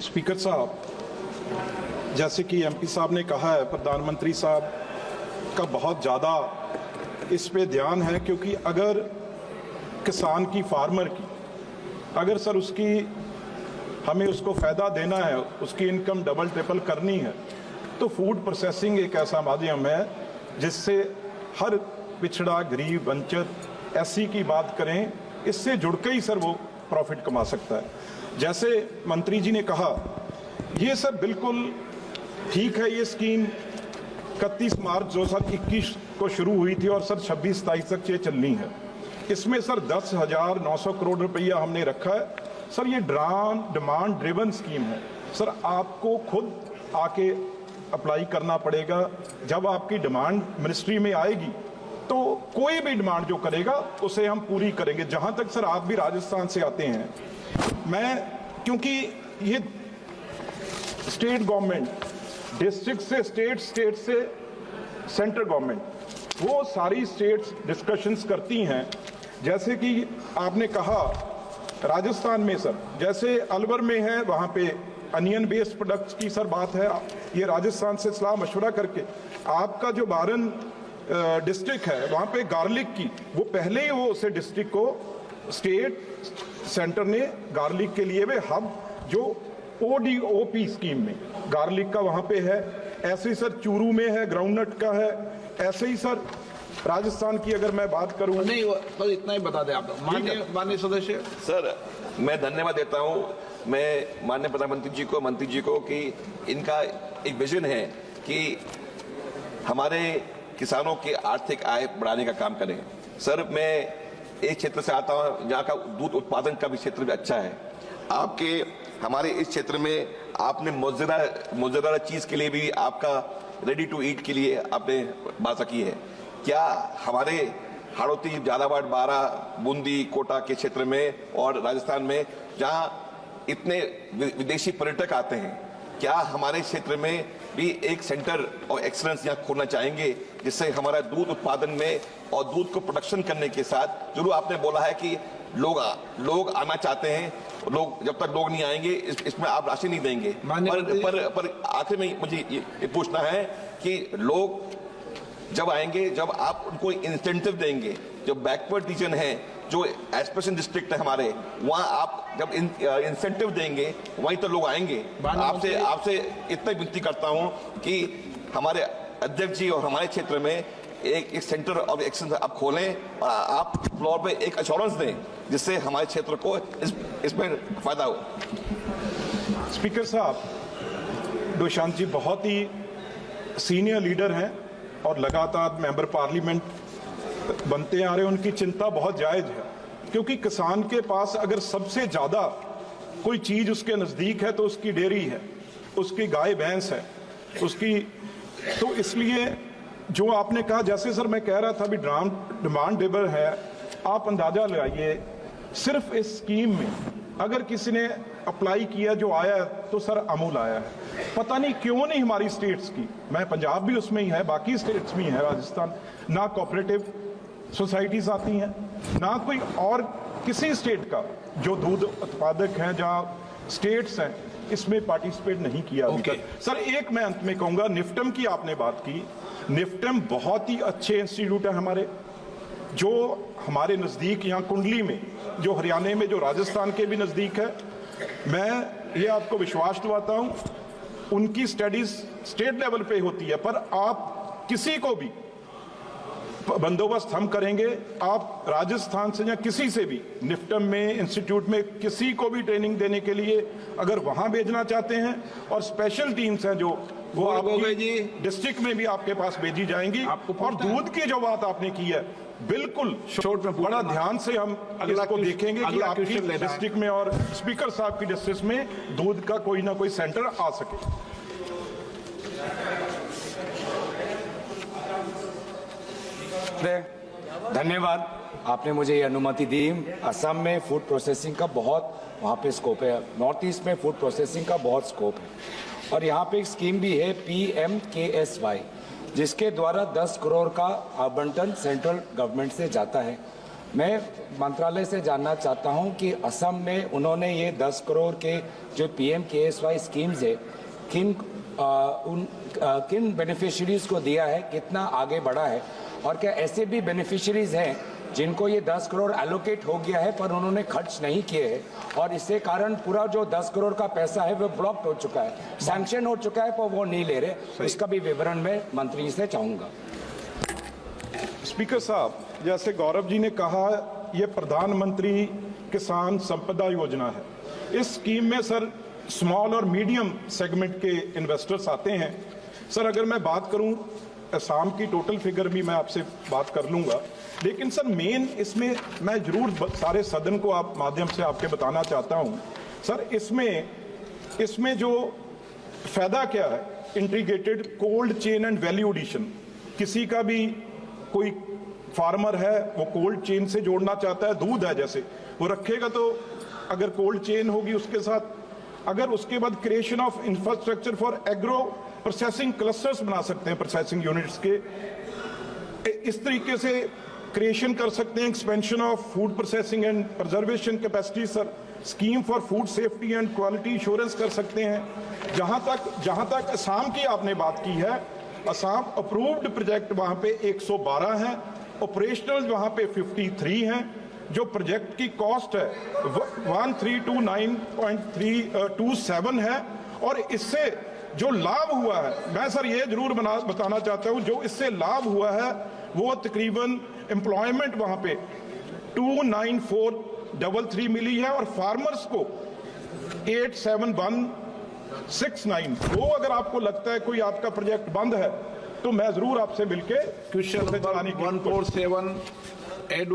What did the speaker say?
Speaker साहब, जैसे कि एमपी साहब ने कहा है, प्रधानमंत्री साहब का बहुत ज़्यादा इस पे ध्यान है, क्योंकि अगर किसान की, फार्मर की, अगर सर उसकी हमें उसको फ़ायदा देना है, उसकी इनकम डबल ट्रिपल करनी है, तो फूड प्रोसेसिंग एक ऐसा माध्यम है जिससे हर पिछड़ा, गरीब, वंचित, एससी की बात करें, इससे जुड़ के ही सर वो प्रॉफिट कमा सकता है। जैसे मंत्री जी ने कहा, ये सर बिल्कुल ठीक है, ये स्कीम 31 मार्च 2021 को शुरू हुई थी और सर 26-27 तक ये चलनी है। इसमें सर 10,900 करोड़ रुपया हमने रखा है। सर ये डिमांड ड्रिवन स्कीम है। सर आपको खुद आके अप्लाई करना पड़ेगा। जब आपकी डिमांड मिनिस्ट्री में आएगी तो कोई भी डिमांड जो करेगा उसे हम पूरी करेंगे। जहां तक सर आप भी राजस्थान से आते हैं, मैं, क्योंकि ये स्टेट गवर्नमेंट, डिस्ट्रिक्ट से स्टेट, स्टेट से सेंट्रल गवर्नमेंट, वो सारी स्टेट्स डिस्कशंस करती हैं। जैसे कि आपने कहा राजस्थान में सर, जैसे अलवर में है, वहाँ पे अनियन बेस्ड प्रोडक्ट्स की सर बात है। ये राजस्थान से सलाह मशवरा करके, आपका जो बारन डिस्ट्रिक्ट है वहाँ पे गार्लिक की, वो पहले ही वो उसे डिस्ट्रिक्ट को स्टेट सेंटर ने गार्लिक के लिए वे हब, जो ODOP स्कीम में गार्लिक का वहाँ पे है। ऐसे ही सर चूरू में है, ग्राउंडनट का है। ऐसे ही सर राजस्थान की अगर मैं बात करूं, नहीं तो इतना ही बता दें आप। माननीय सदस्य सर, मैं धन्यवाद देता हूं मैं माननीय प्रधानमंत्री जी को, मंत्री जी को, कि इनका एक विजन है कि हमारे किसानों की आर्थिक आय बढ़ाने का काम करें। सर, मैं एक क्षेत्र से आता हूं जहां का दूध उत्पादन का भी क्षेत्र भी अच्छा है। आपके हमारे इस क्षेत्र में आपने मोज़रेला चीज के लिए भी, आपका रेडी टू ईट के लिए आपने बात की है। क्या हमारे हाड़ौती, झालावाड़, बारा, बूंदी, कोटा के क्षेत्र में और राजस्थान में जहां इतने विदेशी पर्यटक आते हैं, क्या हमारे क्षेत्र में भी एक सेंटर ऑफ एक्सीलेंस यहाँ खोलना चाहेंगे, जिससे हमारा दूध उत्पादन में और दूध को प्रोडक्शन करने के साथ, जो आपने बोला है कि लोग आना चाहते हैं, लोग जब तक लोग नहीं आएंगे इसमें आप राशि नहीं देंगे। पर आखिर में मुझे ये पूछना है कि लोग जब आएंगे, जब आप उनको इंसेंटिव देंगे, जो बैकवर्ड रीजन है, जो एस्पिरेशन डिस्ट्रिक्ट है हमारे, वहाँ आप जब इंसेंटिव देंगे वहीं तो लोग आएंगे। आपसे इतना विनती करता हूँ कि हमारे अध्यक्ष जी और हमारे क्षेत्र में एक सेंटर ऑफ एक्सीलेंस आप खोलें और आप फ्लोर पे एक एश्योरेंस दें, जिससे हमारे क्षेत्र को इसमें फायदा हो। स्पीकर साहब, दुष्यंत जी बहुत ही सीनियर लीडर हैं और लगातार मेंबर पार्लियामेंट बनते आ रहे हैं। उनकी चिंता बहुत जायज है, क्योंकि किसान के पास अगर सबसे ज्यादा कोई चीज उसके नजदीक है तो उसकी डेयरी है, उसकी गाय भैंस है, उसकी, तो इसलिए जो आपने कहा, जैसे सर मैं कह रहा था, अभी डिमांड ड्रिवन है। आप अंदाजा लगाइए, सिर्फ इस स्कीम में अगर किसी ने अप्लाई किया, जो आया तो सर अमूल आया है। पता नहीं क्यों नहीं हमारी स्टेट्स की, मैं पंजाब भी उसमें ही है, बाकी स्टेट्स में है, राजस्थान, ना कोऑपरेटिव सोसाइटीज आती हैं, ना कोई और किसी स्टेट का जो दूध उत्पादक हैं, जहाँ स्टेट्स हैं, इसमें पार्टिसिपेट नहीं किया अभी तक। सर एक मैं अंत में कहूंगा, निफ्टम की आपने बात की, निफ्टम बहुत ही अच्छे इंस्टीट्यूट है हमारे, जो हमारे नज़दीक यहाँ कुंडली में, जो हरियाणा में, जो राजस्थान के भी नज़दीक है। मैं ये आपको विश्वास दिलाता हूँ, उनकी स्टडीज स्टेट लेवल पे होती है, पर आप किसी को भी बंदोबस्त हम करेंगे। आप राजस्थान से या किसी से भी निफ्टम में, इंस्टीट्यूट में किसी को भी ट्रेनिंग देने के लिए अगर वहां भेजना चाहते हैं, और स्पेशल टीम्स हैं जो वो आपकी डिस्ट्रिक्ट में भी आपके पास भेजी जाएंगी। और दूध की जो बात आपने की है, बिल्कुल शॉर्ट में बड़ा ध्यान से हम इसको देखेंगे कि आपकी डिस्ट्रिक्ट में और स्पीकर साहब की डिस्ट्रिक्ट में दूध का कोई ना कोई सेंटर आ सके। धन्यवाद, आपने मुझे ये अनुमति दी। असम में फूड प्रोसेसिंग का बहुत वहाँ पे स्कोप है, नॉर्थ ईस्ट में फूड प्रोसेसिंग का बहुत स्कोप है, और यहाँ पे एक स्कीम भी है PMKSY, जिसके द्वारा 10 करोड़ का आवंटन सेंट्रल गवर्नमेंट से जाता है। मैं मंत्रालय से जानना चाहता हूं कि असम में उन्होंने ये 10 करोड़ के जो PMKSY स्कीम्स है किन बेनिफिशरीज को दिया है, कितना आगे बढ़ा है, और क्या ऐसे भी बेनिफिशरीज हैं जिनको ये 10 करोड़ एलोकेट हो गया है पर उन्होंने खर्च नहीं किए हैं और इससे कारण पूरा जो 10 करोड़ का पैसा है वो ब्लॉक्ड हो चुका है, सैंक्शन हो चुका है पर वो नहीं ले रहे। इसका भी विवरण मैं मंत्री जी से चाहूंगा। स्पीकर साहब, जैसे गौरव जी ने कहा, यह प्रधानमंत्री किसान संपदा योजना है। इस स्कीम में सर स्मॉल और मीडियम सेगमेंट के इन्वेस्टर्स आते हैं। सर अगर मैं बात करूं असम की टोटल फिगर भी मैं आपसे बात कर लूंगा, लेकिन सर मेन इसमें मैं जरूर सारे सदन को आप माध्यम से आपके बताना चाहता हूं सर, इसमें जो फायदा क्या है, integrated cold chain and value addition. किसी का भी कोई फार्मर है वो कोल्ड चेन से जोड़ना चाहता है, दूध है जैसे वो रखेगा तो अगर कोल्ड चेन होगी उसके साथ, अगर उसके बाद creation of infrastructure for agro processing clusters बना सकते हैं, प्रोसेसिंग यूनिट्स के इस तरीके से क्रिएशन कर सकते हैं, expansion of food processing and preservation capacity sir, scheme for food safety and quality insurance कर सकते हैं। जहां तक असम की आपने बात की है, असम अप्रूव्ड प्रोजेक्ट वहां पे 112 हैं, ऑपरेशनल वहां पे 53 हैं। जो प्रोजेक्ट की कॉस्ट है 1329.327 है और इससे जो लाभ हुआ है, मैं सर ये जरूर बताना चाहता हूं, जो इससे लाभ हुआ है वो तकरीबन एम्प्लॉयमेंट वहां पे 29433 मिली है और फार्मर्स को 87169। तो अगर आपको लगता है कोई आपका प्रोजेक्ट बंद है तो मैं जरूर आपसे मिलके क्वेश्चन नंबर 147 एडवर्ड